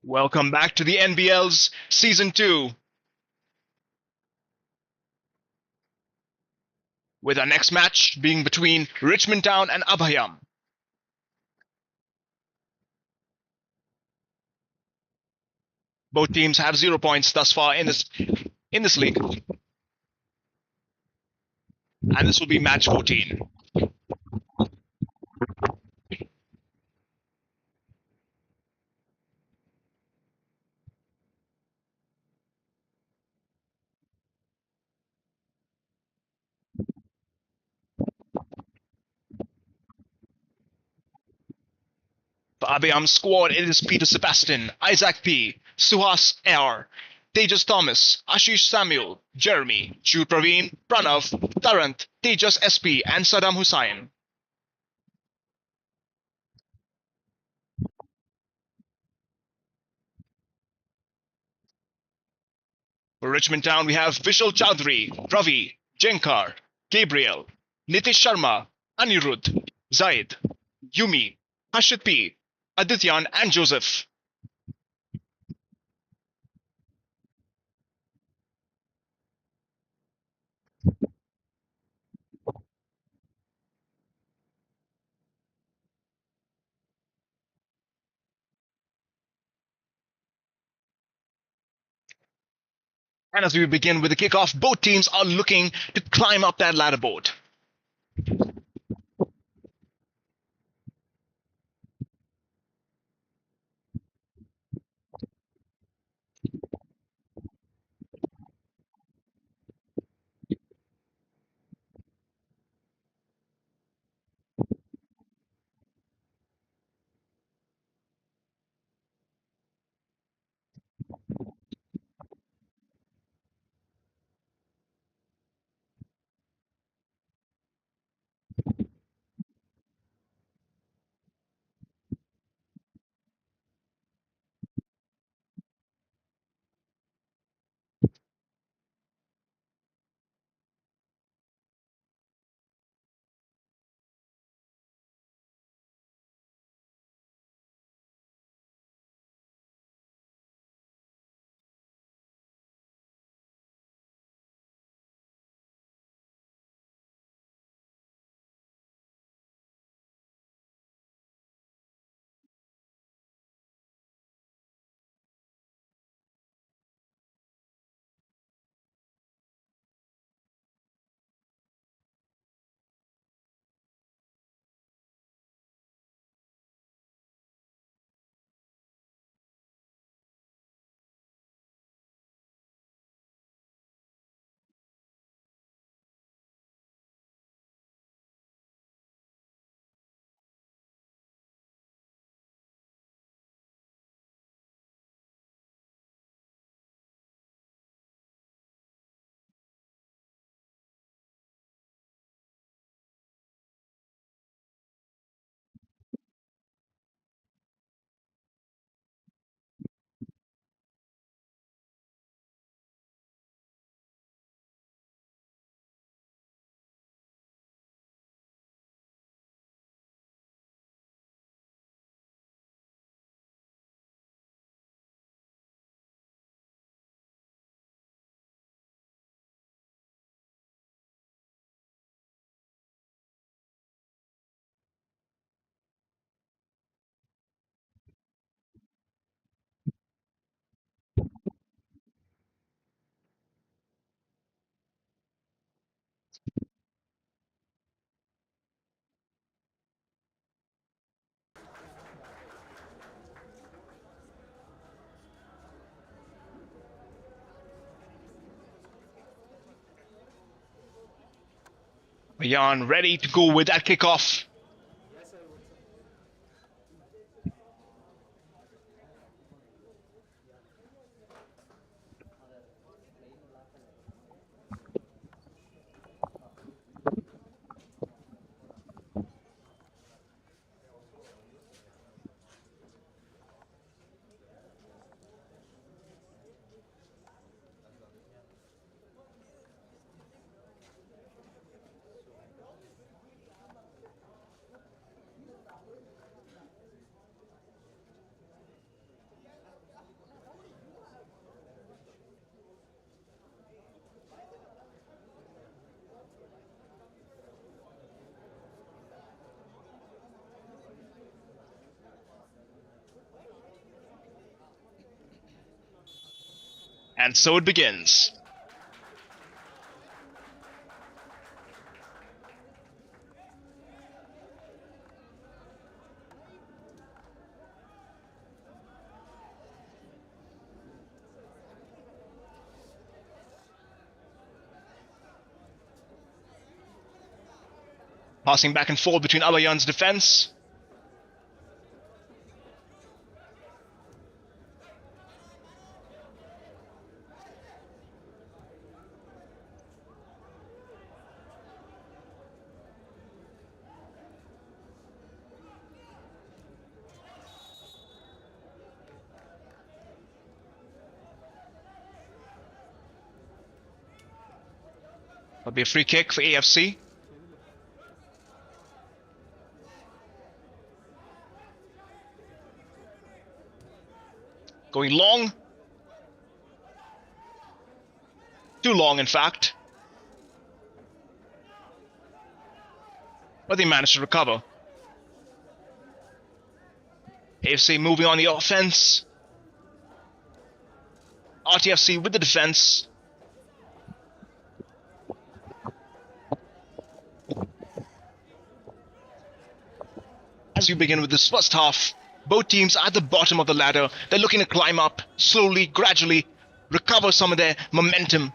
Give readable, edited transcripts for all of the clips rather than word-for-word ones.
Welcome back to the NBL's Season 2, with our next match being between Richmond Town and Abhayam. Both teams have 0 points thus far in this league. And this will be match 14. For Abayam's squad, it is Peter Sebastian, Isaac P., Suhas R., Tejas Thomas, Ashish Samuel, Jeremy, Jude Praveen, Pranav, Tarant, Tejas SP, and Saddam Hussain. For Richmond Town, we have Vishal Chaudhary, Ravi, Jenkar, Gabriel, Nitish Sharma, Anirudh, Zaid, Yumi, Hashit P., Adityan, and Joseph. And as we begin with the kickoff, both teams are looking to climb up that ladder board. Jan ready to go with that kickoff. And so it begins. Passing back and forth between Abayam's defense. That'll be a free kick for AFC. Going long. Too long, in fact. But they managed to recover. AFC moving on the offense. RTFC with the defense. As we begin with this first half, both teams are at the bottom of the ladder. They're looking to climb up slowly, gradually, recover some of their momentum.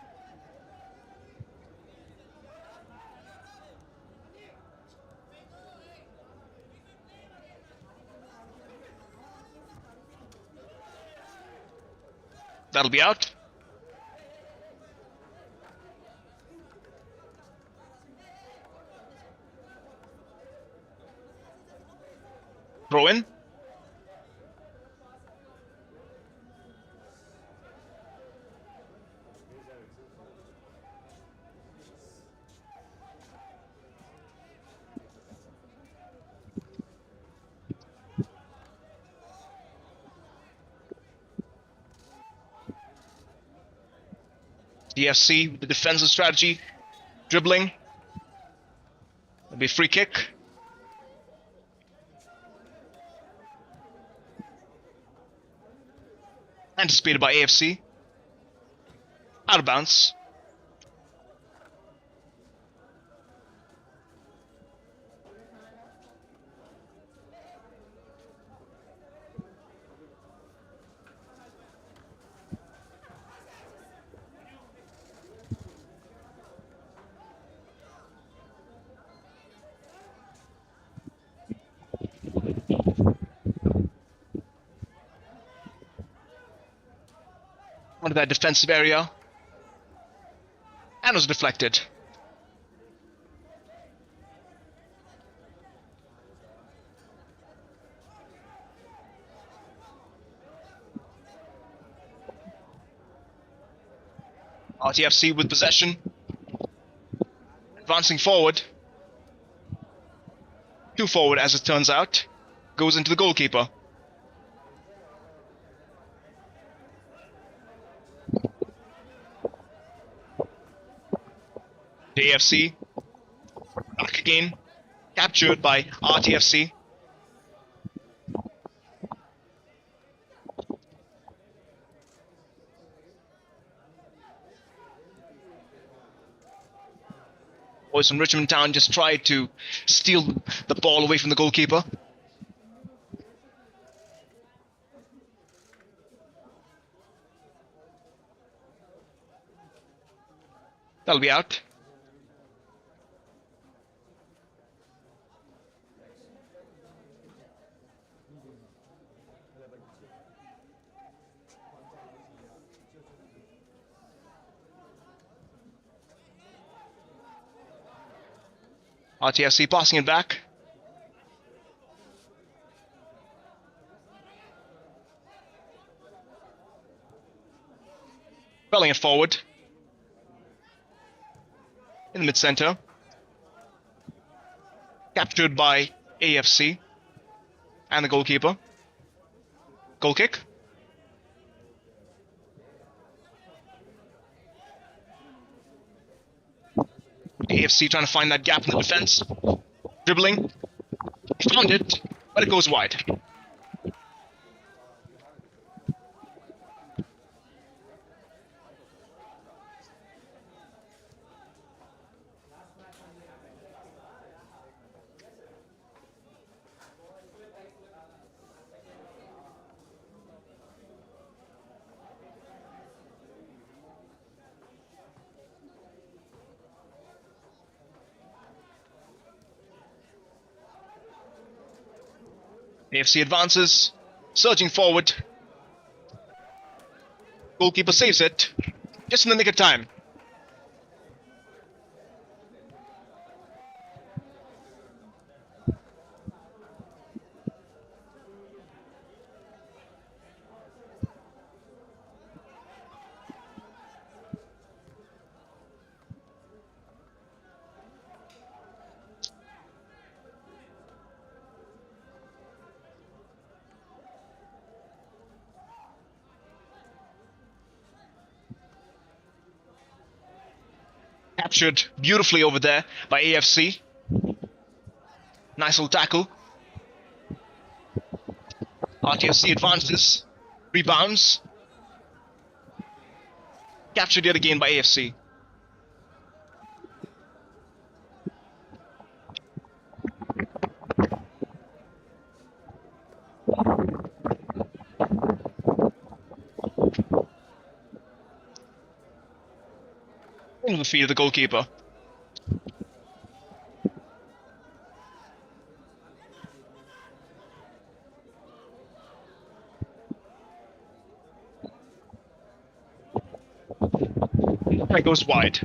That'll be out. Throw in. DFC with the defensive strategy, dribbling. That'll be a free kick. Anticipated by AFC. Out of bounds. Onto that defensive area. And was deflected. RTFC with possession. Advancing forward. Too forward as it turns out. Goes into the goalkeeper. The AFC. Back again. Captured by RTFC. Boys from Richmond Town just tried to steal the ball away from the goalkeeper. That'll be out. RTFC passing it back. Belling it forward. In the mid-center. Captured by AFC. And the goalkeeper. Goal kick. AFC trying to find that gap in the defense. Dribbling. Found it, but it goes wide. AFC advances, surging forward. Goalkeeper saves it, just in the nick of time. Captured beautifully over there by AFC. Nice little tackle. RTFC advances, rebounds. Captured yet again by AFC. Into the feet of the goalkeeper. That goes wide.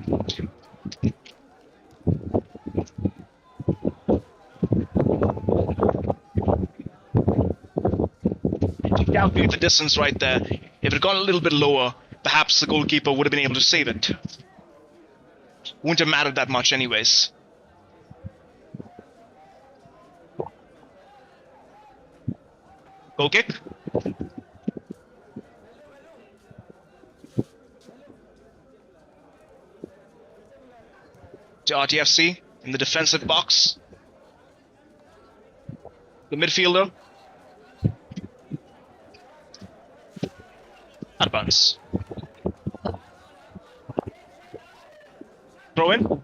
Calculate the distance right there. If it had gone a little bit lower, perhaps the goalkeeper would have been able to save it. Wouldn't have mattered that much anyways. Goal kick. To RTFC in the defensive box. The midfielder. Out of bounds. Throw in.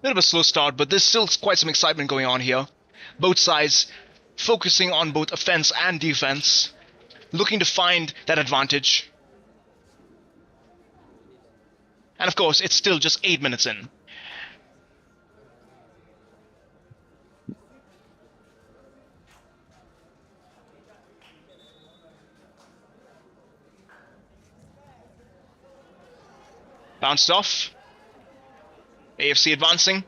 Bit of a slow start, but there's still quite some excitement going on here. Both sides focusing on both offense and defense, looking to find that advantage. And of course, it's still just 8 minutes in. Bounced off. AFC advancing.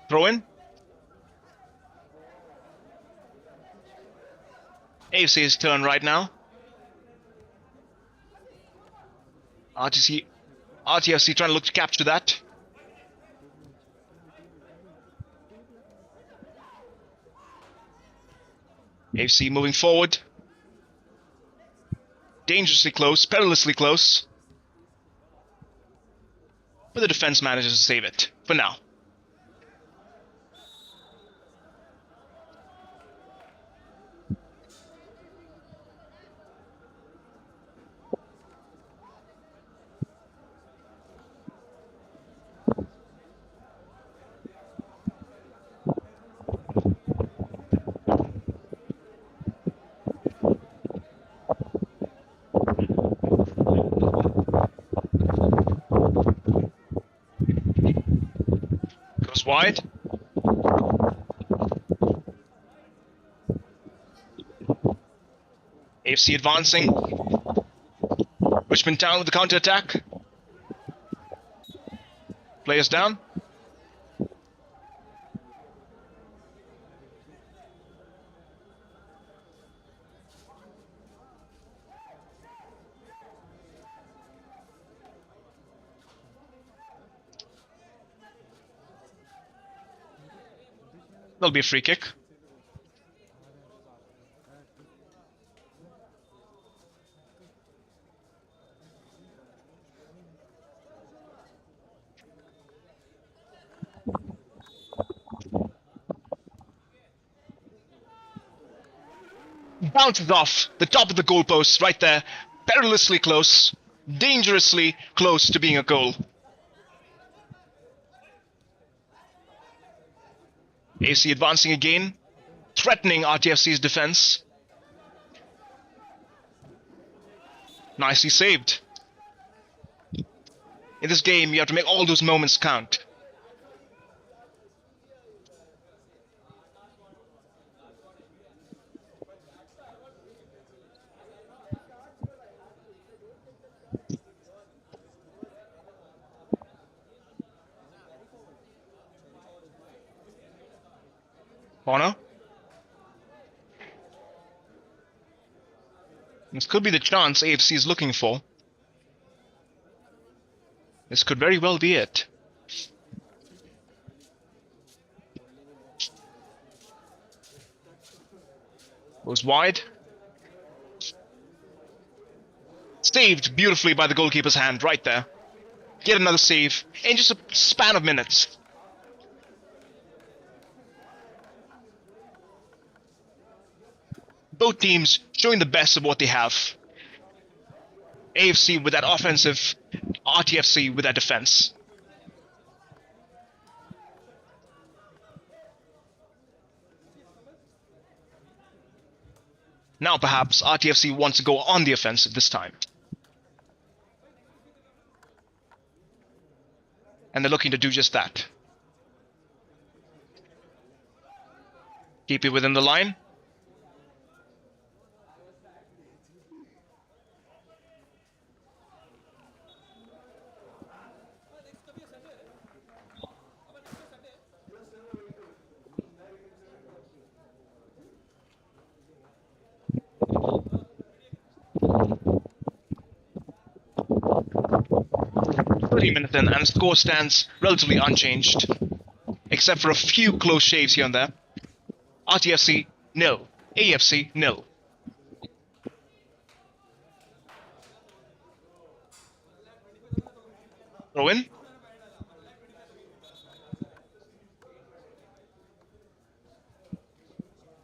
Throw in. AFC's turn right now. RTFC trying to look to capture that. AFC moving forward. Dangerously close, perilously close. But the defense manages to save it, for now. Wide. AFC advancing. Richmond Town with the counter-attack. Players down. There'll be a free kick. Bounces off the top of the goalpost right there. Perilously close. Dangerously close to being a goal. AC advancing again. Threatening RTFC's defense. Nicely saved. In this game, you have to make all those moments count. Corner. This could be the chance AFC is looking for. This could very well be it. Goes wide. Saved beautifully by the goalkeeper's hand right there. Get another save in just a span of minutes. Both teams showing the best of what they have. AFC with that offensive, RTFC with that defense. Now perhaps RTFC wants to go on the offensive this time. And they're looking to do just that. Keep it within the line. Minutes in, and the score stands relatively unchanged, except for a few close shaves here and there. RTFC, nil. AFC, nil. Throw in.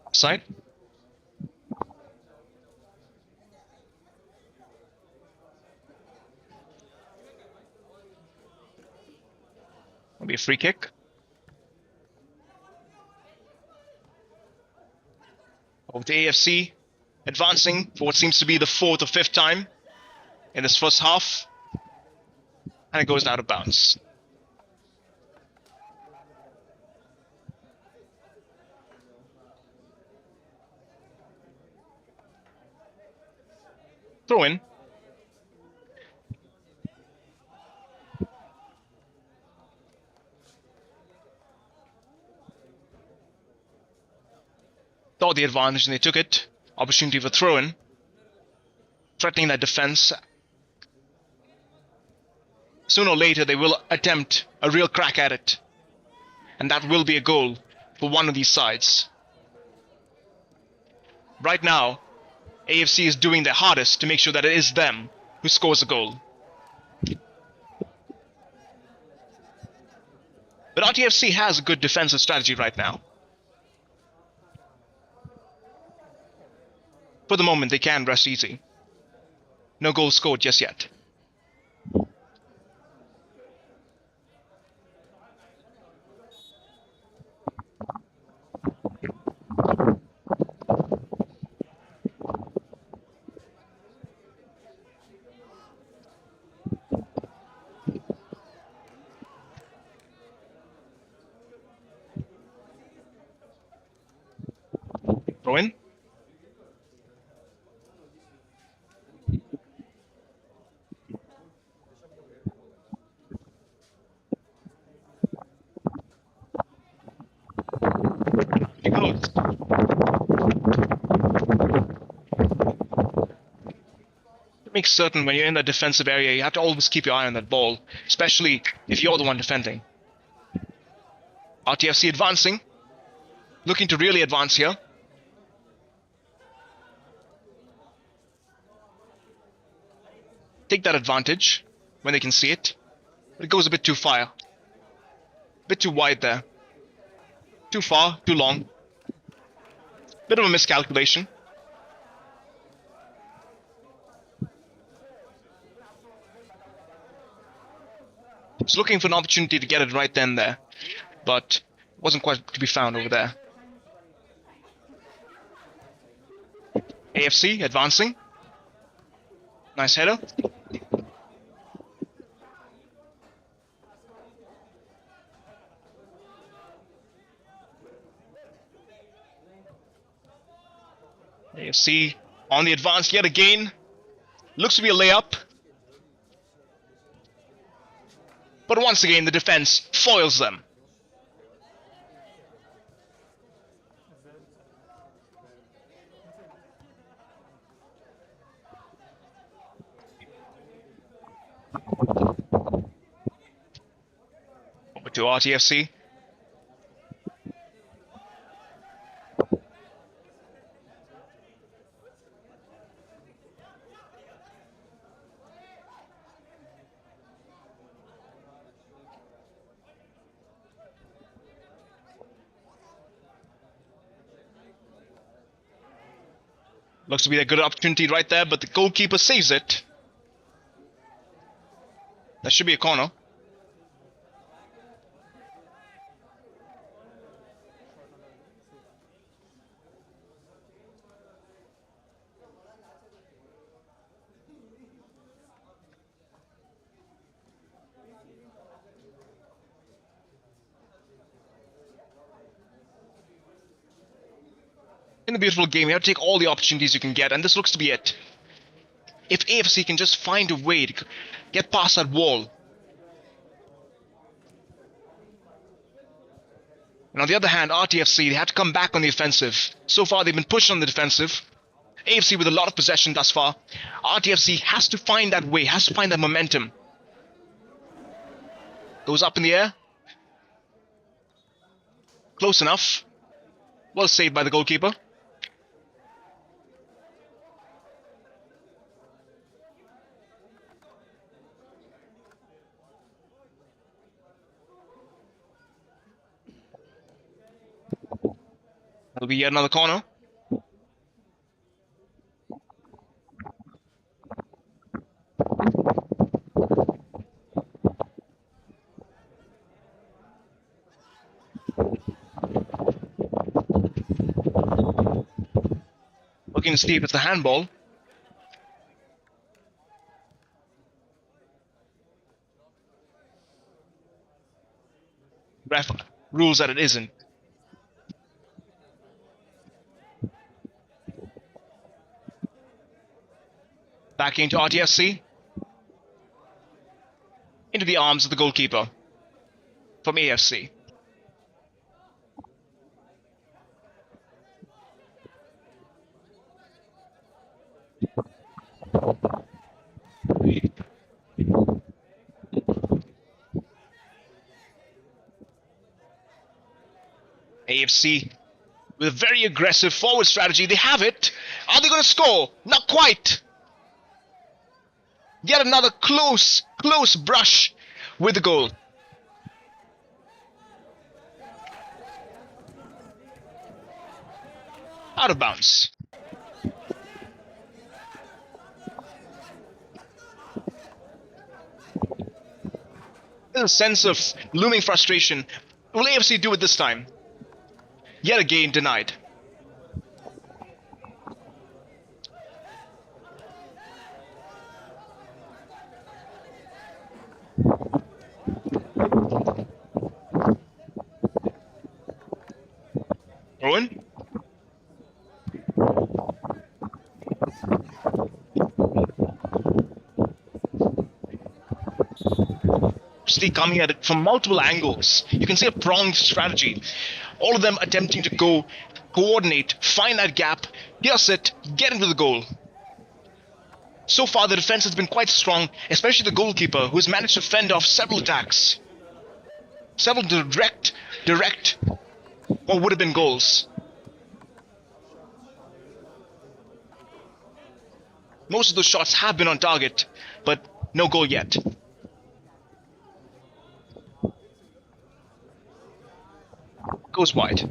Offside. Be a free kick. Of the AFC advancing for what seems to be the fourth or fifth time in this first half, and it goes out of bounds. Throw in. Thought the advantage and they took it. Opportunity for throw-in. Threatening that defense. Sooner or later they will attempt a real crack at it. And that will be a goal for one of these sides. Right now, AFC is doing their hardest to make sure that it is them who scores a goal. But RTFC has a good defensive strategy right now. For the moment, they can rest easy. No goals scored just yet. Throw in. Make certain when you're in the defensive area, you have to always keep your eye on that ball, especially if you're the one defending. RTFC advancing. looking to really advance here. Take that advantage when they can see it. But it goes a bit too far. A bit too wide there. Too far, too long. Bit of a miscalculation. Just looking for an opportunity to get it right then there. But wasn't quite to be found over there. AFC advancing. Nice header. AFC on the advance yet again. Looks to be a layup. But once again, the defense foils them. Over to RTFC. Looks to be a good opportunity right there, but the goalkeeper saves it. That should be a corner. In a beautiful game, you have to take all the opportunities you can get, and this looks to be it. If AFC can just find a way to get past that wall. And on the other hand, RTFC, they have to come back on the offensive. So far, they've been pushed on the defensive. AFC with a lot of possession thus far. RTFC has to find that way, has to find that momentum. Goes up in the air. Close enough. Well saved by the goalkeeper. That'll be yet another corner. Looking to see if it's a handball. Ref rules that it isn't. Back into RTFC. Into the arms of the goalkeeper from AFC. AFC with a very aggressive forward strategy. They have it. Are they going to score? Not quite. Yet another close brush with the goal. Out of bounds. There's a sense of looming frustration. Will AFC do it this time? Yet again denied. Owen? Steve coming at it from multiple angles. You can see a pronged strategy. All of them attempting to go, coordinate, find that gap, pierce it, get into the goal. So far, the defense has been quite strong, especially the goalkeeper, who has managed to fend off several attacks. Several direct or would have been goals. Most of those shots have been on target, but no goal yet. Goes wide.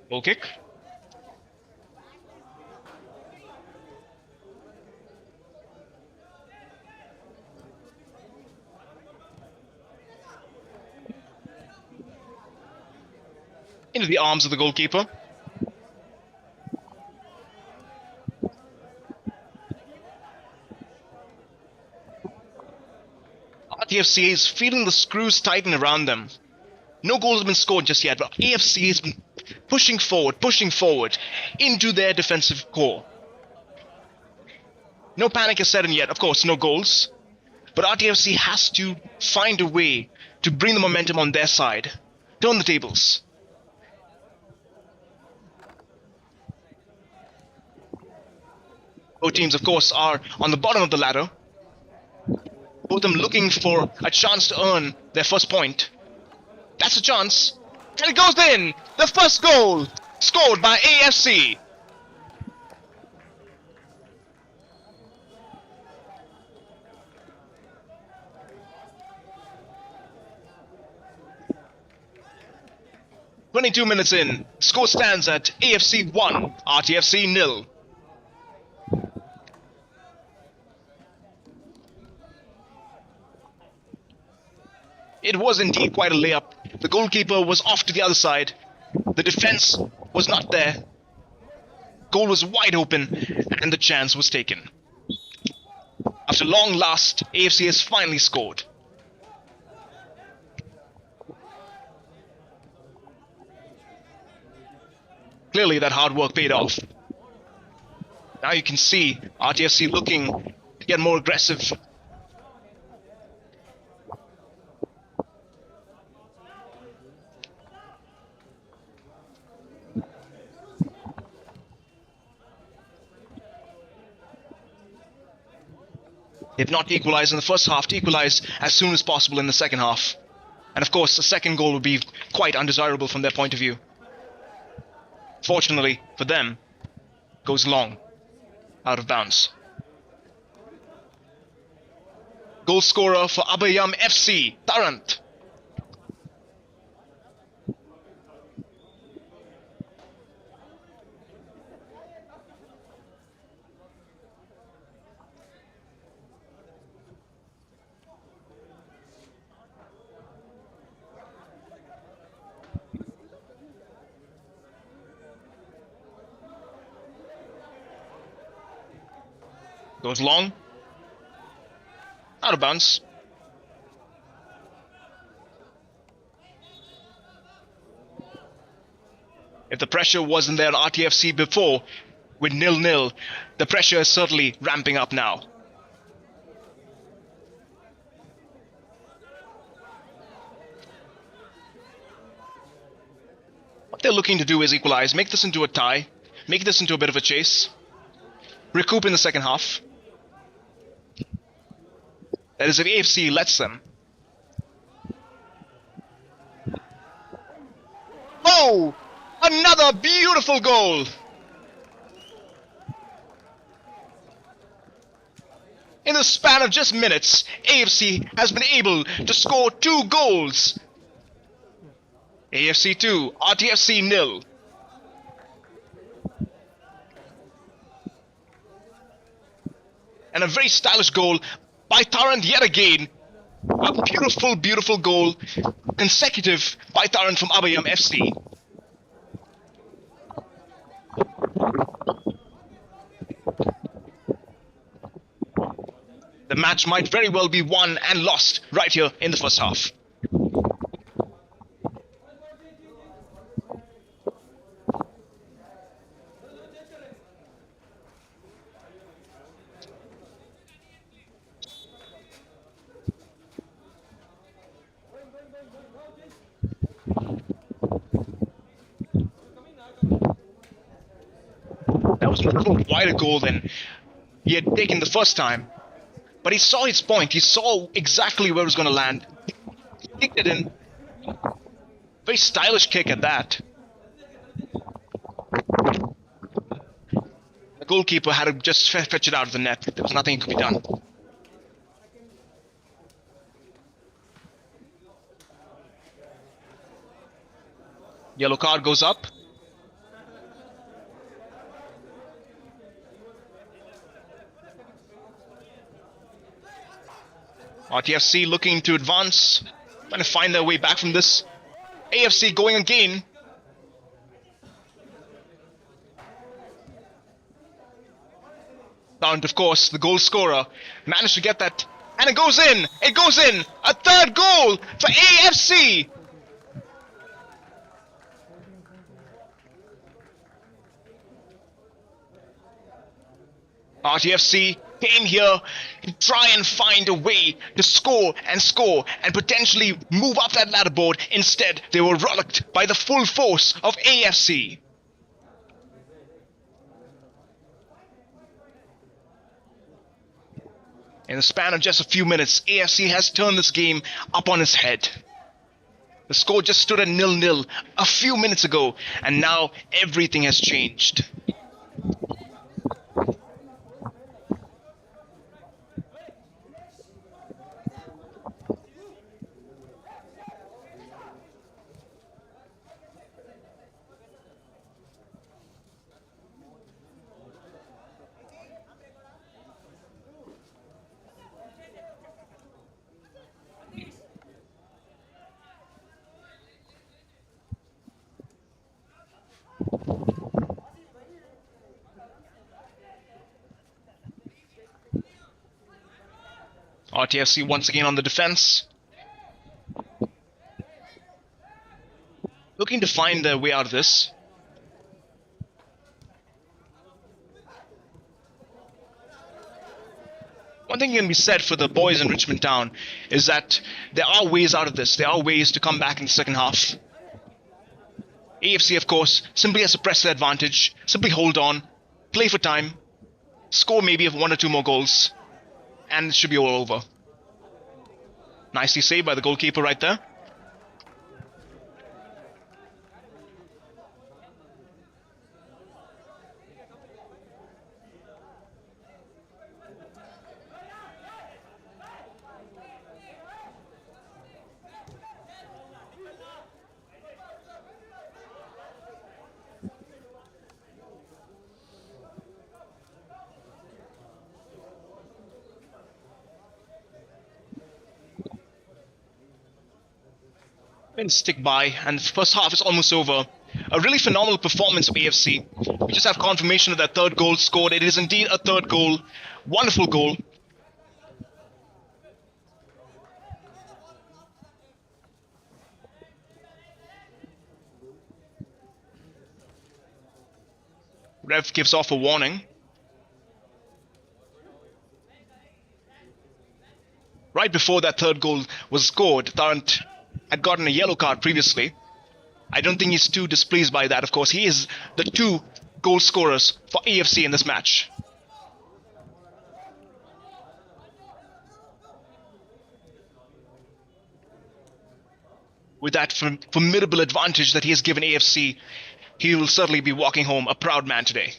Goal kick. Into the arms of the goalkeeper. RTFC is feeling the screws tighten around them. No goals have been scored just yet, but AFC has been pushing forward into their defensive core. No panic is set in yet, of course, no goals. But RTFC has to find a way to bring the momentum on their side. Turn the tables. Both teams, of course, are on the bottom of the ladder. Both of them looking for a chance to earn their first point. That's a chance. And it goes in! The first goal! Scored by AFC! "22 minutes in. Score stands at AFC 1, RTFC 0. It was indeed quite a layup. The goalkeeper was off to the other side. The defense was not there. Goal was wide open, and the chance was taken. After long last, AFC has finally scored. Clearly that hard work paid off. Now you can see RTFC looking to get more aggressive. If not equalized in the first half, to equalize as soon as possible in the second half. And of course, the second goal would be quite undesirable from their point of view. Fortunately for them, goes long, out of bounds. Goal scorer for Abayam FC, Tarrant. Goes long. Out of bounds. If the pressure wasn't there on RTFC before, with 0-0, the pressure is certainly ramping up now. What they're looking to do is equalize, make this into a tie, make this into a bit of a chase, recoup in the second half. That is, if AFC lets them. Oh! Another beautiful goal! In the span of just minutes, AFC has been able to score 2 goals. AFC 2, RTFC 0. And a very stylish goal by Tarrant yet again. A beautiful, beautiful goal, consecutive by Tarrant from Abayam FC. The match might very well be won and lost right here in the first half. That was a little wider goal than he had taken the first time. But he saw his point. He saw exactly where it was going to land. He kicked it in. Very stylish kick at that. The goalkeeper had to just fetch it out of the net. There was nothing that could be done. Yellow card goes up. RTFC looking to advance, trying to find their way back from this. AFC going again. And of course, the goal scorer managed to get that, and it goes in! It goes in! A third goal for AFC! RTFC came here to try and find a way to score and potentially move up that ladder board. Instead, they were rollicked by the full force of AFC. In the span of just a few minutes, AFC has turned this game up on its head. The score just stood at 0-0 a few minutes ago, and now everything has changed. RTFC once again on the defense. Looking to find their way out of this. One thing can be said for the boys in Richmond Town is that there are ways out of this. There are ways to come back in the second half. AFC, of course, simply has to press their advantage, simply hold on, play for time, score maybe of 1 or 2 more goals, and it should be all over. Nicely saved by the goalkeeper right there. Stick by, and the first half is almost over. A really phenomenal performance of AFC. We just have confirmation of that third goal scored. It is indeed a third goal. Wonderful goal. Ref gives off a warning. Right before that third goal was scored, Tarrant had gotten a yellow card previously. I don't think he's too displeased by that. Of course, he is the 2 goal scorers for AFC in this match. With that formidable advantage that he has given AFC, he will certainly be walking home a proud man today.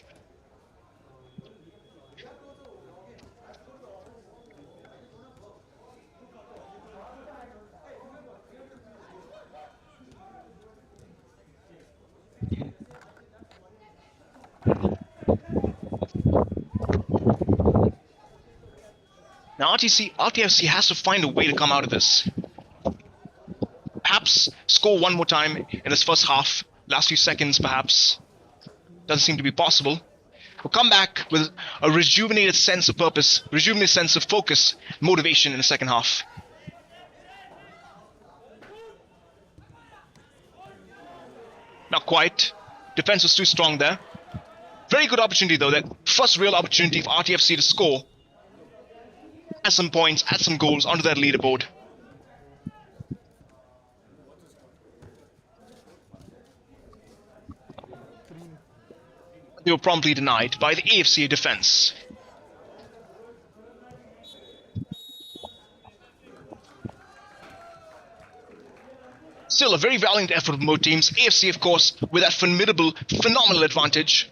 Now RTFC has to find a way to come out of this. Perhaps score one more time in this first half, last few seconds perhaps. Doesn't seem to be possible. We'll come back with a rejuvenated sense of purpose, rejuvenated sense of focus, motivation in the second half. Not quite. Defense was too strong there. Very good opportunity though, that first real opportunity for RTFC to score. Add some points, add some goals onto that leaderboard. they were promptly denied by the AFC defense. Still a very valiant effort from both teams. AFC, of course, with that phenomenal advantage.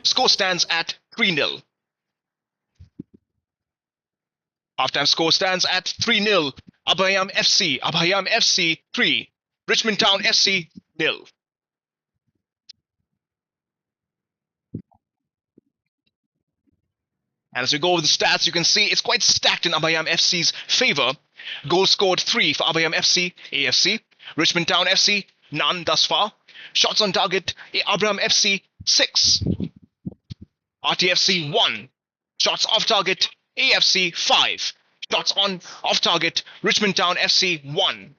Score stands at 3-0. Halftime score stands at 3-0. Abhayam FC 3. Richmond Town FC 0. And as we go over the stats, you can see it's quite stacked in Abayam FC's favor. Goals scored 3 for Abayam FC, AFC. Richmond Town FC, none thus far. Shots on target, Abayam FC, 6. RTFC, 1. Shots off target, AFC, 5. Shots on off target, Richmond Town FC, 1.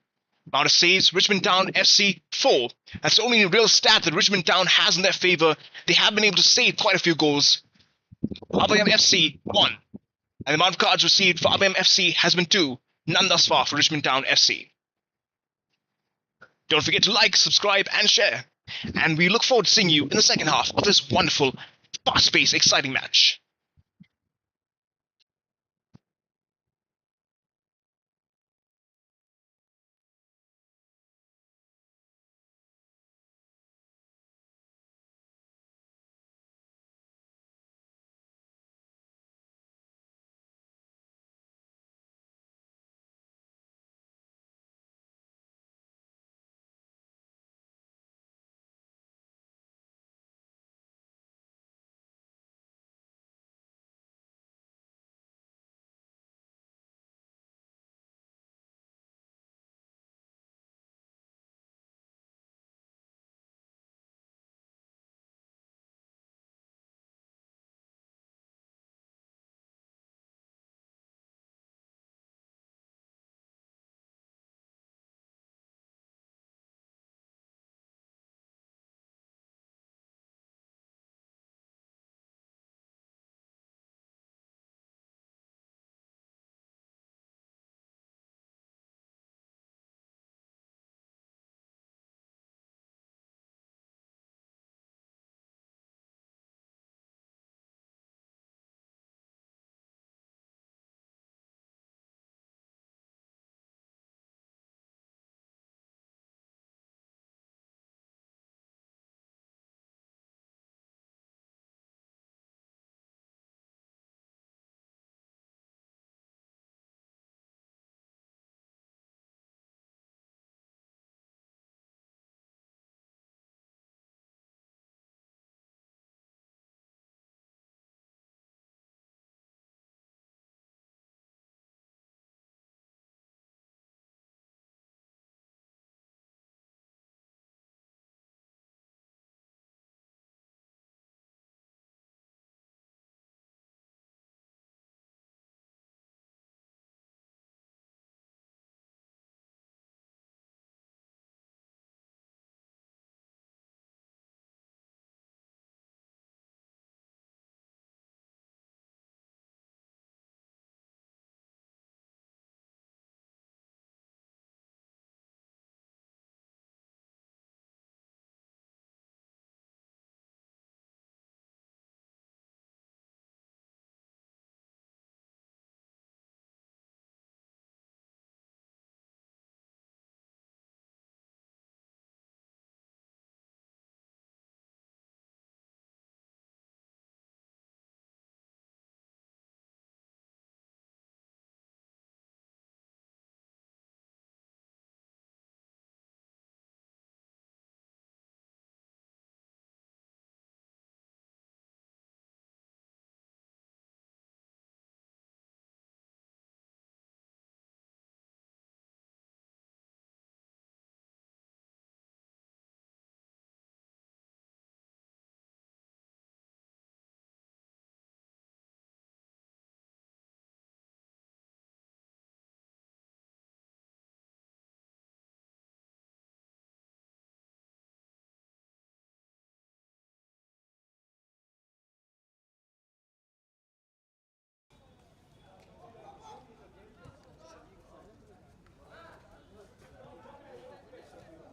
Amount of saves, Richmond Town FC, 4. That's the only real stat that Richmond Town has in their favor. They have been able to save quite a few goals. Abayam FC 1. And the amount of cards received for Abayam FC has been 2. None thus far for Richmond Town FC. Don't forget to like, subscribe, and share. And we look forward to seeing you in the second half of this wonderful, fast-paced, exciting match.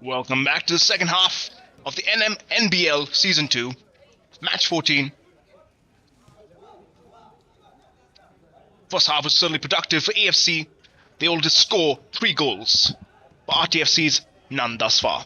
Welcome back to the second half of the NBL Season 2. Match 14. First half was certainly productive for AFC. They all did score 3 goals, but RTFC's none thus far.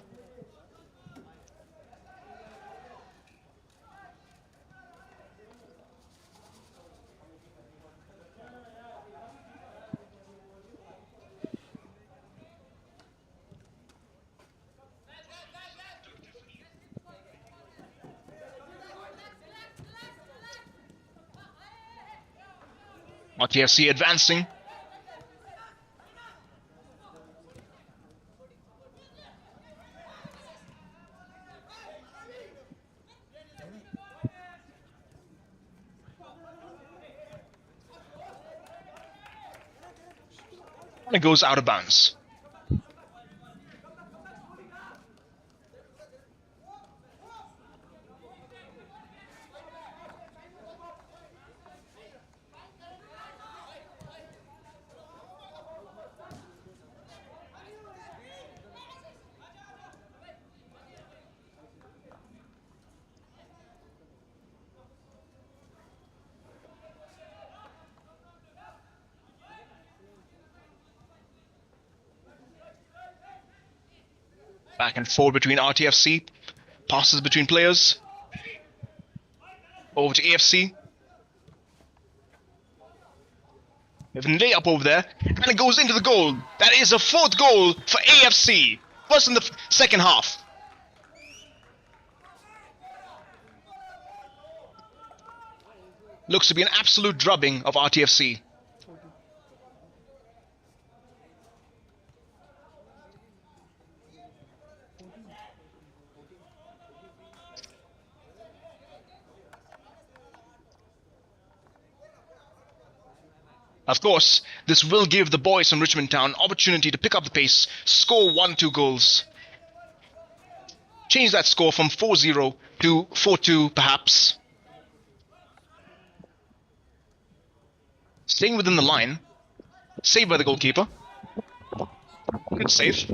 RTFC advancing. And it goes out of bounds. Back and forth between RTFC. Passes between players. Over to AFC. We have a layup over there. And it goes into the goal. That is a 4th goal for AFC. First in the second half. Looks to be an absolute drubbing of RTFC. Of course, this will give the boys from Richmond Town opportunity to pick up the pace, score 1-2 goals. Change that score from 4-0 to 4-2 perhaps. Staying within the line. Saved by the goalkeeper. Good save.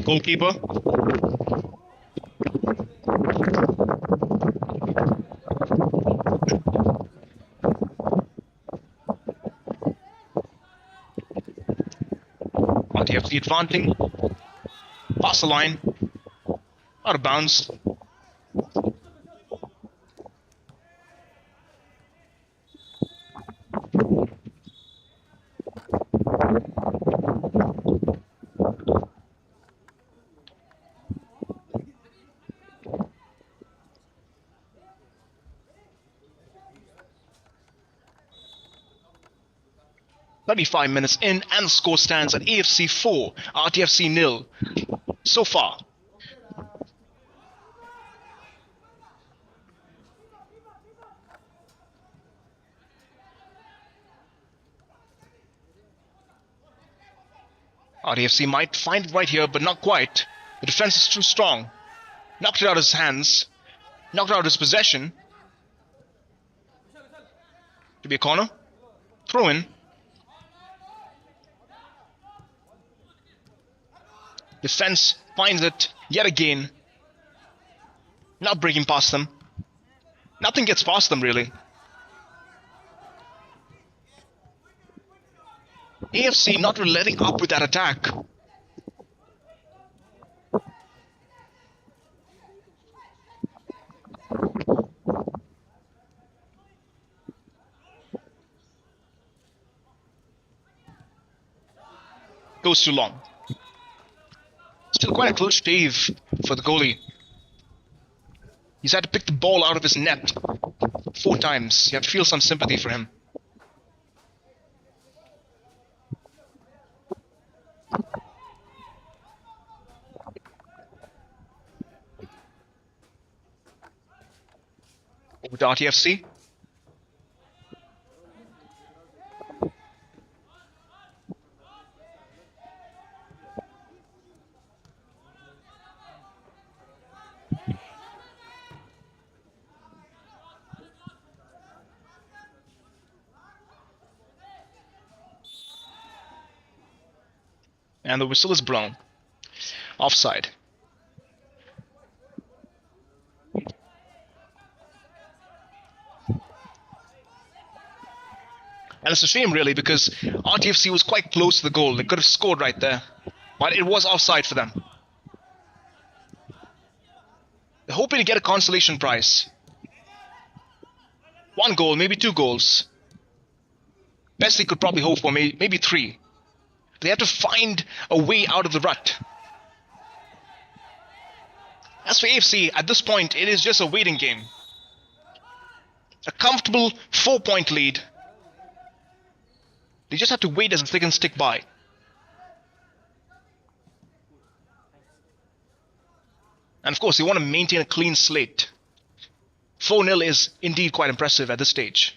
Goalkeeper. RTFC advancing. Pass the line. Out of bounds. "35 minutes in and the score stands at AFC 4, RTFC 0 so far. RTFC might find it right here, but not quite. The defense is too strong. Knocked it out of his hands. Knocked it out of his possession. To be a corner. Throw in. Defense finds it yet again. Not breaking past them. Nothing gets past them, really. AFC not really letting up with that attack. Goes too long. Still quite a close shave for the goalie. He's had to pick the ball out of his net 4 times. You have to feel some sympathy for him. Over to RTFC. And the whistle is blown. Offside. And it's a shame, really, because RTFC was quite close to the goal. They could have scored right there. But it was offside for them. They're hoping to get a consolation prize. 1 goal, maybe 2 goals. Best they could probably hope for, maybe 3. They have to find a way out of the rut. As for AFC, at this point, it is just a waiting game. A comfortable 4-point lead. They just have to wait as the seconds tick by. And of course, they want to maintain a clean slate. 4-0 is indeed quite impressive at this stage.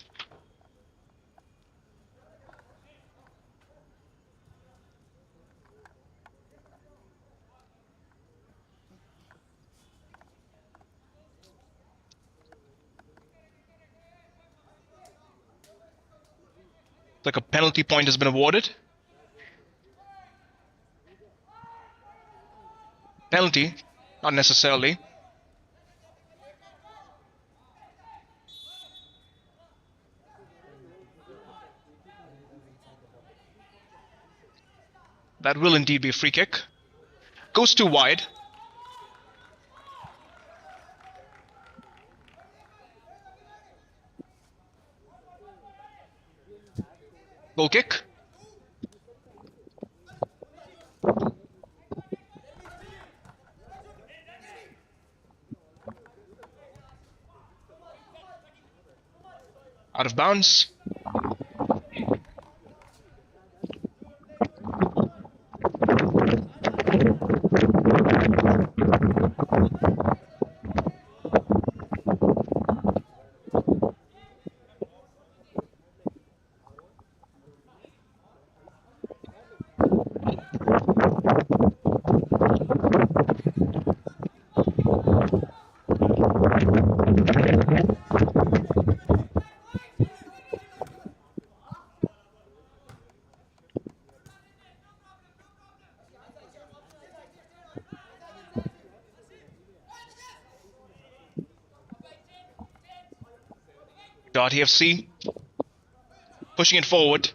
Like a penalty point has been awarded. Penalty, not necessarily. That will indeed be a free kick. Goes too wide. Goal kick. Out of bounds. RTFC pushing it forward.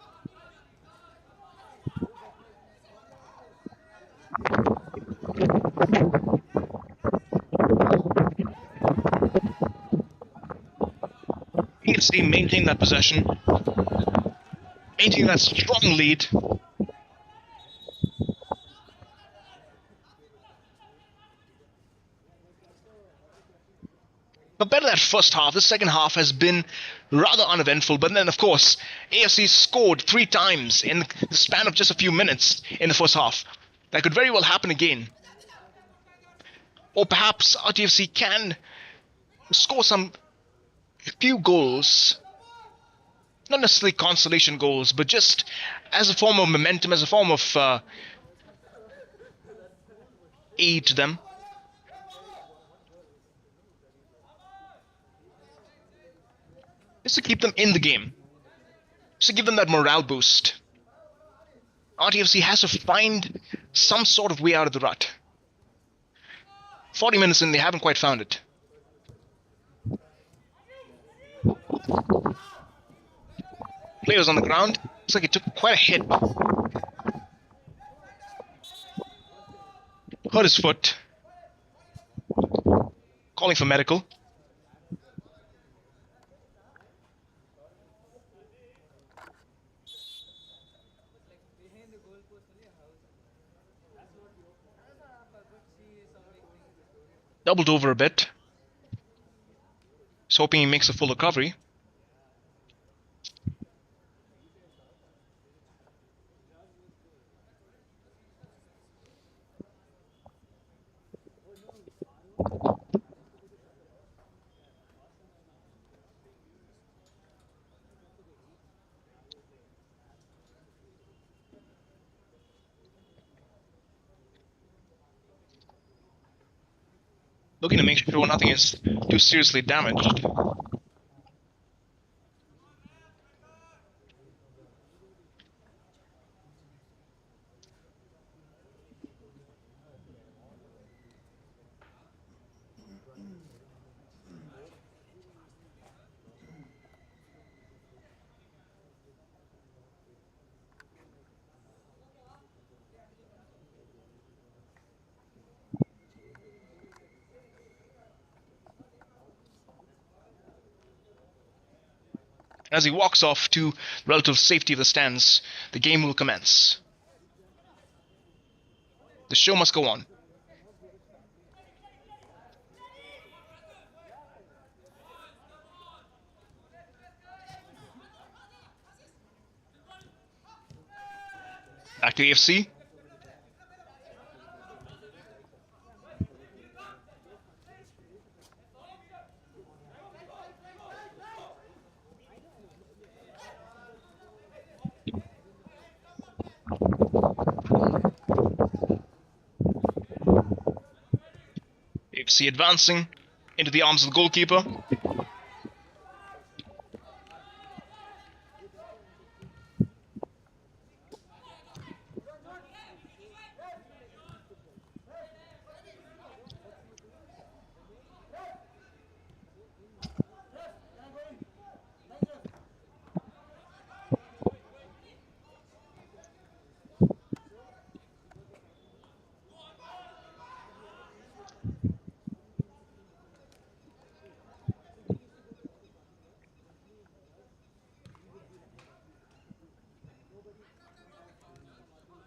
AFC maintaining that possession, maintaining that strong lead. Compared to that first half, the second half has been rather uneventful. But then, of course, AFC scored 3 times in the span of just a few minutes in the first half. That could very well happen again. Or perhaps RTFC can score some few goals. Not necessarily consolation goals, but just as a form of momentum, as a form of aid to them. Just to keep them in the game. Just to give them that morale boost. RTFC has to find some sort of way out of the rut. 40 minutes in, they haven't quite found it. Players on the ground. Looks like he took quite a hit. Hurt his foot. Calling for medical. Doubled over a bit. Just hoping he makes a full recovery. Looking to make sure nothing is too seriously damaged. As he walks off to relative safety of the stands, the game will commence. The show must go on. Back to AFC. AFC advancing into the arms of the goalkeeper.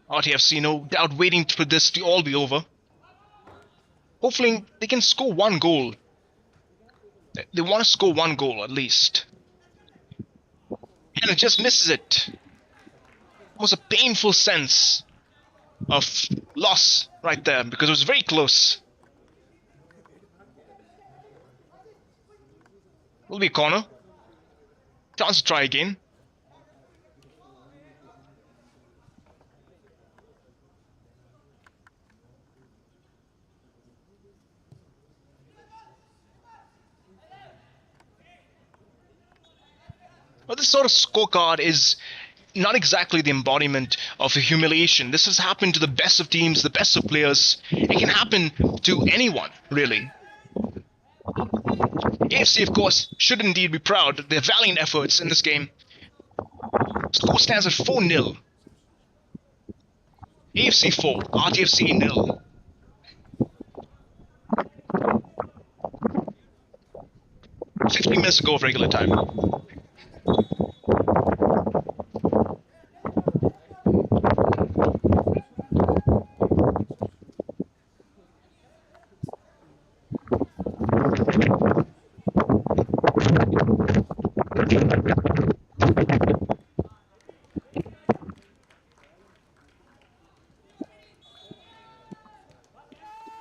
RTFC no doubt waiting for this to all be over. Hopefully they can score one goal. They want to score one goal at least. And it just misses it. Almost a painful sense of loss right there because it was very close. Will be a corner. Chance to try again. But this sort of scorecard is not exactly the embodiment of a humiliation. This has happened to the best of teams, the best of players. It can happen to anyone, really. AFC, of course, should indeed be proud of their valiant efforts in this game. Score stands at 4-0. AFC 4, RTFC 0. "60 minutes to go of regular time.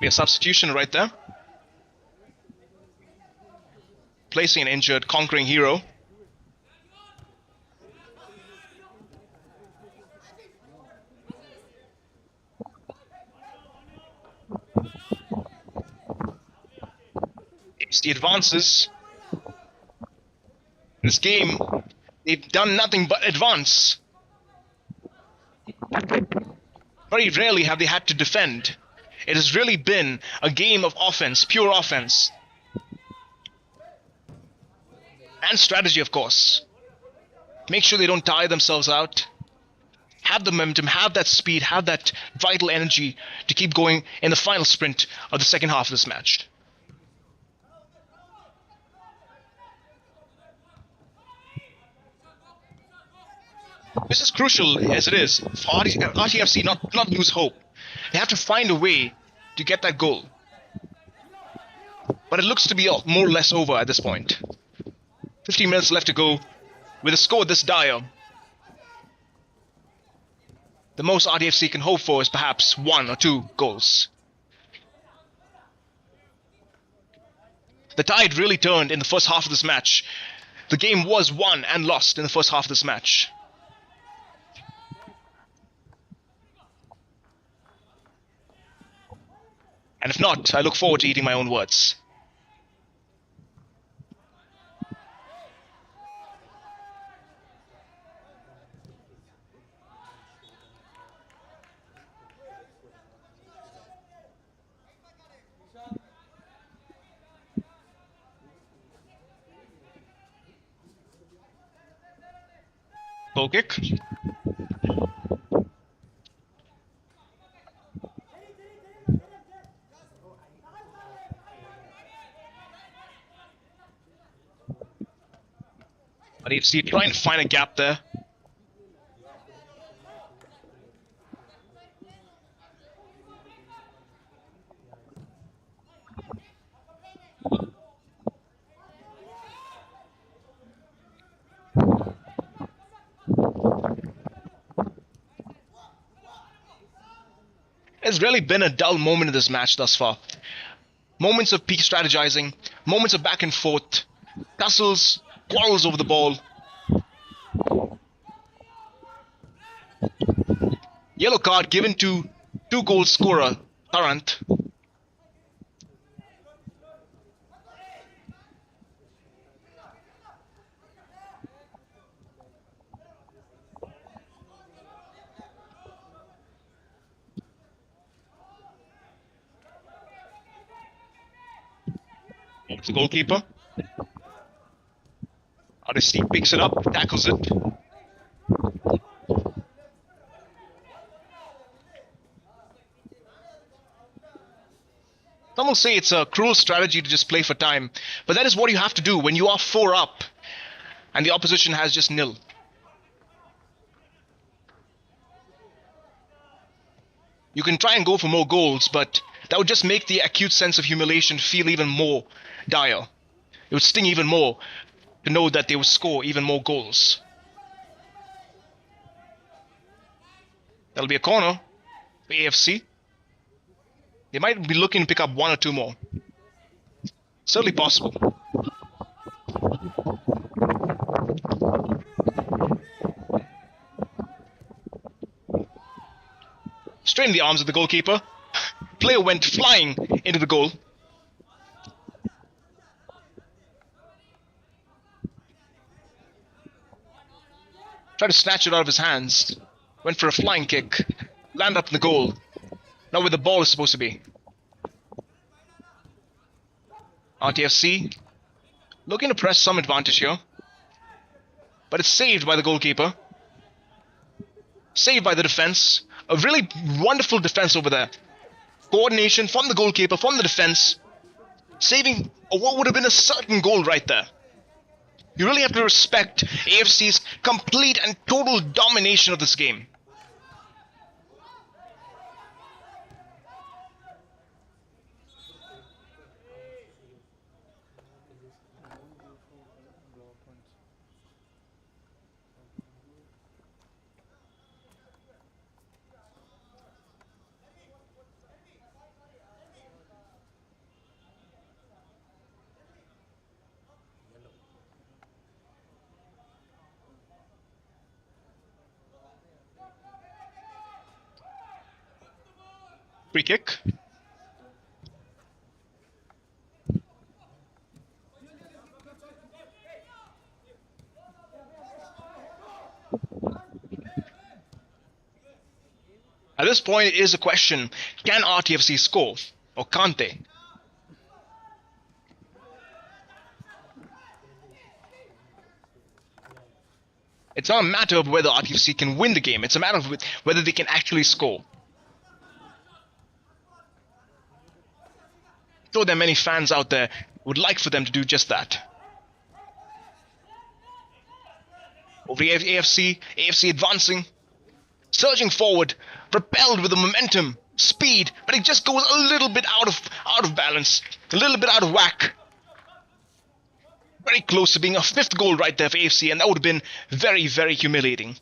Be a substitution right there. Placing an injured conquering hero. AFC advances. In this game, they've done nothing but advance. Very rarely have they had to defend. It has really been a game of offense, pure offense. And strategy, of course. Make sure they don't tire themselves out. Have the momentum, have that speed, have that vital energy to keep going in the final sprint of the second half of this match. This is crucial as it is for RTFC not lose hope. They have to find a way to get that goal. But it looks to be more or less over at this point. 15 minutes left to go. With a score this dire, the most RTFC can hope for is perhaps 1 or 2 goals. The tide really turned in the first half of this match. The game was won and lost in the first half of this match. And if not, I look forward to eating my own words. Goal kick. But AFC trying to find a gap there. It's really been a dull moment in this match thus far. Moments of peak strategizing, moments of back and forth, tussles, quarrels over the ball. Yellow card given to 2-goal scorer, Tarrant. The goalkeeper. RST picks it up, tackles it. Some will say it's a cruel strategy to just play for time, but that is what you have to do when you are 4 up and the opposition has just nil. You can try and go for more goals, but that would just make the acute sense of humiliation feel even more dire. It would sting even more to know that they would score even more goals. That'll be a corner for AFC. They might be looking to pick up 1 or 2 more. Certainly possible. Straight in the arms of the goalkeeper. Player went flying into the goal. Tried to snatch it out of his hands. Went for a flying kick. Landed up in the goal. Not where the ball is supposed to be. RTFC looking to press some advantage here. But it's saved by the goalkeeper. Saved by the defense. A really wonderful defense over there. Coordination from the goalkeeper, from the defense. Saving what would have been a certain goal right there. You really have to respect AFC's complete and total domination of this game. Free kick. At this point, it is a question, can RTFC score or can't they? It's not a matter of whether RTFC can win the game, it's a matter of whether they can actually score. Though there are many fans out there who would like for them to do just that. Over the AFC advancing, surging forward, propelled with the momentum, speed, but it just goes a little bit out of balance, a little bit out of whack. Very close to being a 5th goal right there for AFC, and that would have been very, very humiliating.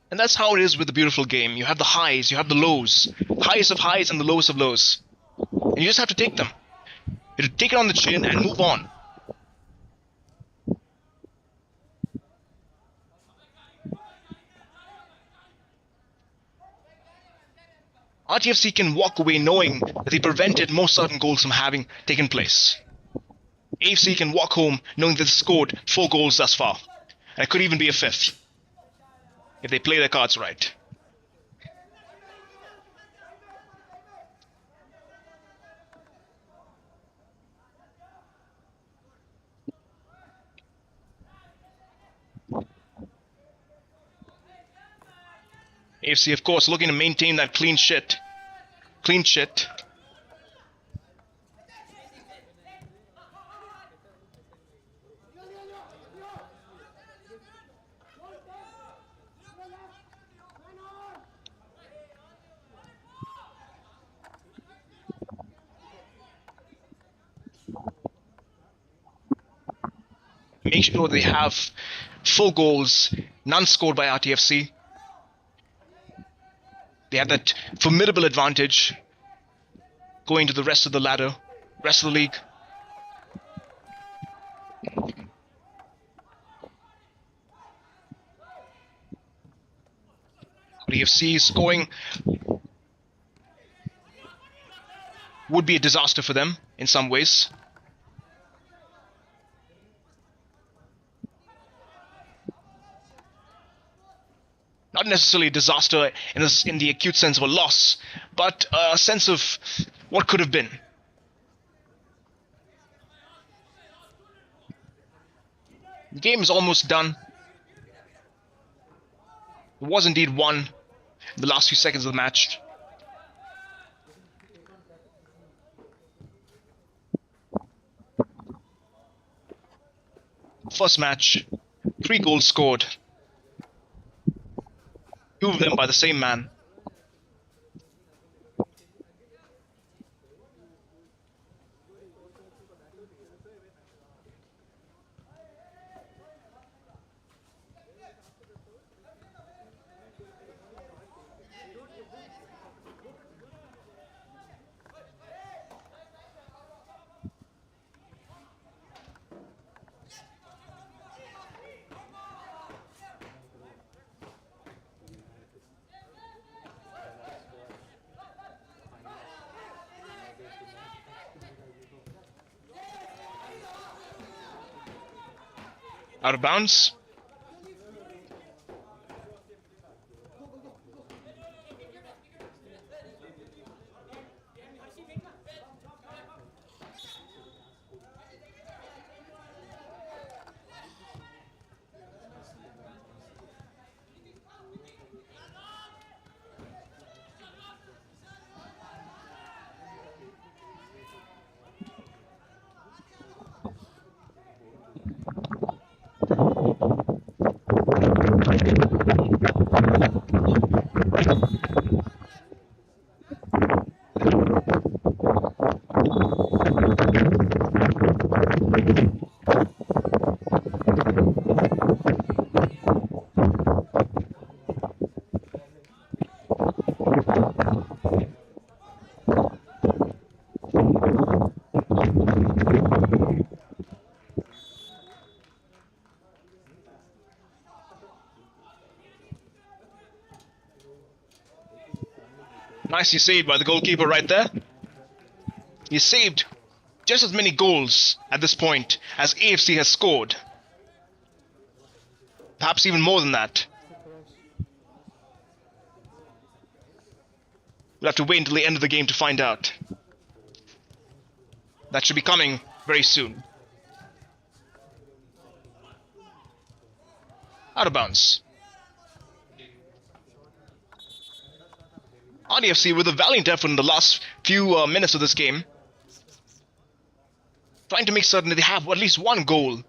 And that's how it is with the beautiful game. You have the highs, you have the lows. Highest of highs and the lowest of lows. And you just have to take them. You have to take it on the chin and move on. RTFC can walk away knowing that they prevented most certain goals from having taken place. AFC can walk home knowing that they scored 4 goals thus far. And it could even be a 5th. if they play their cards right. AFC, of course, looking to maintain that clean shit. Make sure they have 4 goals, none scored by RTFC. They have that formidable advantage going to the rest of the ladder, rest of the league. RTFC scoring would be a disaster for them in some ways. Not necessarily a disaster in the acute sense of a loss, but a sense of what could have been. The game is almost done. It was indeed won in the last few seconds of the match. First match, 3 goals scored. 2 of them by the same man. Out of bounds. Nicely saved by the goalkeeper right there. He saved just as many goals at this point as AFC has scored. Perhaps even more than that. We'll have to wait until the end of the game to find out. That should be coming very soon. Out of bounds. RDFC with a valiant effort in the last few minutes of this game. Trying to make certain that they have at least one goal.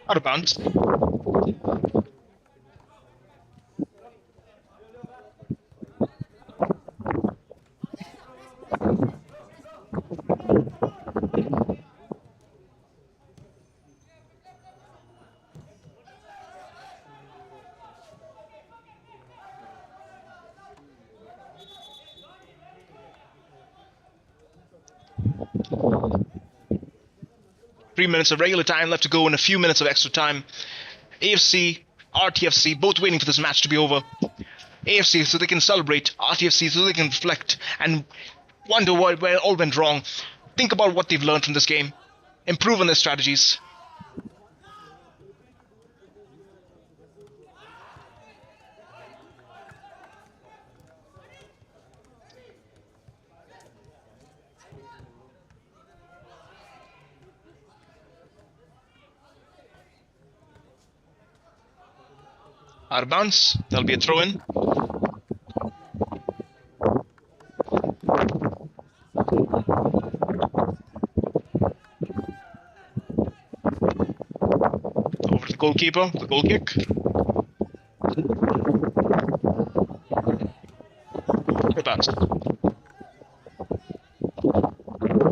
Out of bounds. Minutes of regular time left to go and a few minutes of extra time. AFC RTFC both waiting for this match to be over. AFC so they can celebrate, RTFC so they can reflect and wonder where it all went wrong. Think about what they've learned from this game. Improve on their strategies. Out of bounds, that'll be a throw-in. Over to the goalkeeper, the goal kick. Out bounds.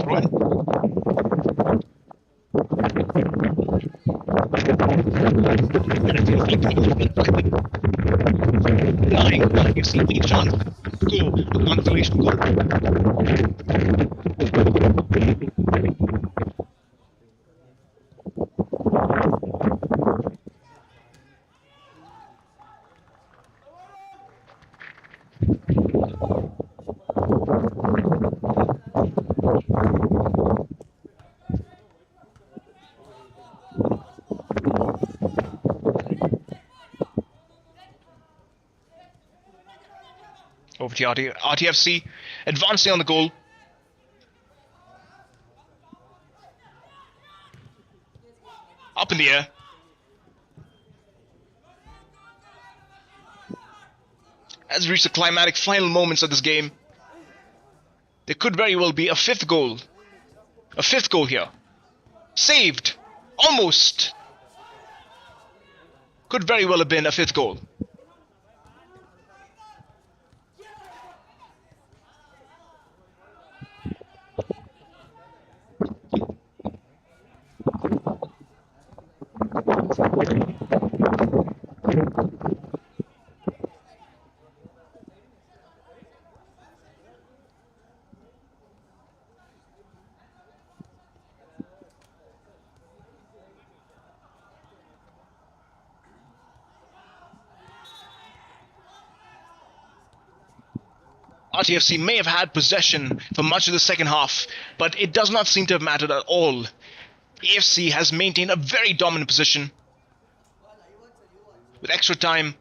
Throw-in. Nine, you see each chance. Goal, a consolation goal. Over to RTFC, advancing on the goal. Up in the air. As we reach the climatic final moments of this game, there could very well be a fifth goal. A fifth goal here. Saved. Almost. Could very well have been a fifth goal. RTFC may have had possession for much of the second half, but it does not seem to have mattered at all. AFC has maintained a very dominant position. With extra time,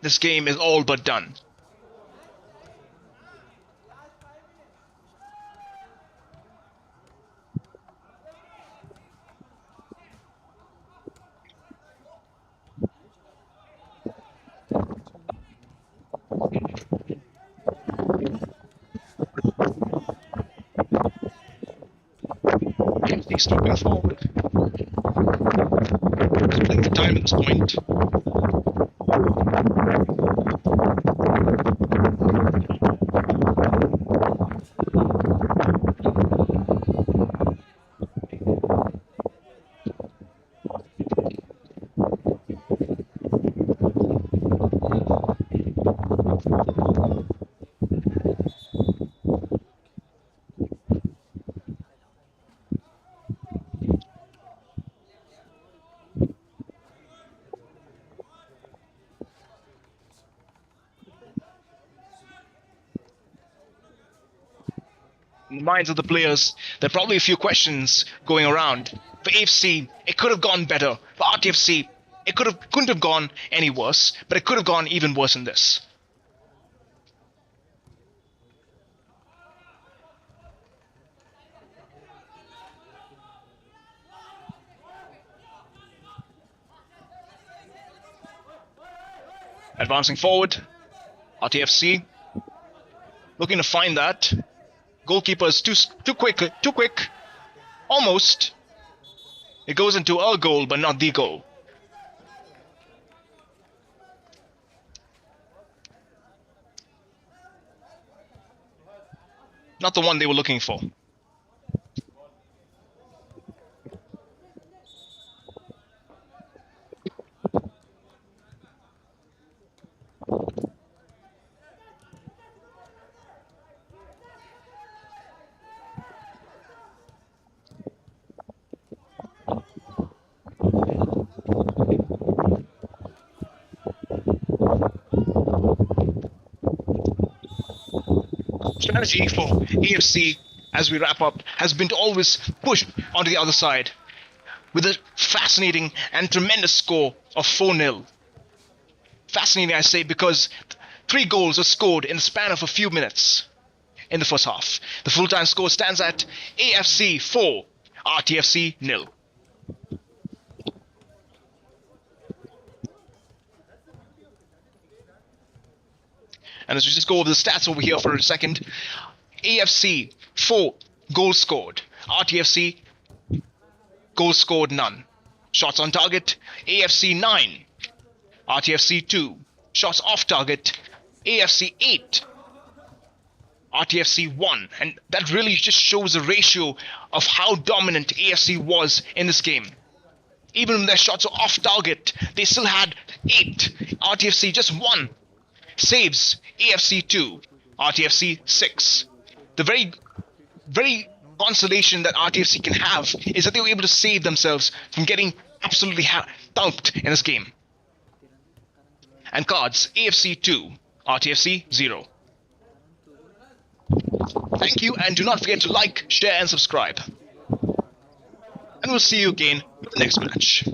this game is all but done. He's stepping forward. Spending the time at this point. In the minds of the players, there are probably a few questions going around. For AFC, it could have gone better. For RTFC, it couldn't have gone any worse, but it could have gone even worse than this. Advancing forward, RTFC looking to find that. Goalkeeper is too quick. Almost. It goes into a goal, but not the goal. Not the one they were looking for. strategy for AFC as we wrap up has been to always push onto the other side with a fascinating and tremendous score of 4-0. Fascinating, I say, because 3 goals were scored in the span of a few minutes in the first half. The full-time score stands at AFC 4, RTFC 0. And as we just go over the stats over here for a second, AFC 4 goals scored, RTFC goals scored none. Shots on target, AFC 9, RTFC 2. Shots off target, AFC 8, RTFC 1. And that really just shows the ratio of how dominant AFC was in this game. Even when their shots were off target, they still had 8, RTFC just 1. Saves, AFC 2, RTFC 6. The very consolation that RTFC can have is that they were able to save themselves from getting absolutely thumped in this game. And cards, AFC 2, RTFC 0. Thank you, and do not forget to like, share and subscribe. And we'll see you again with the next match.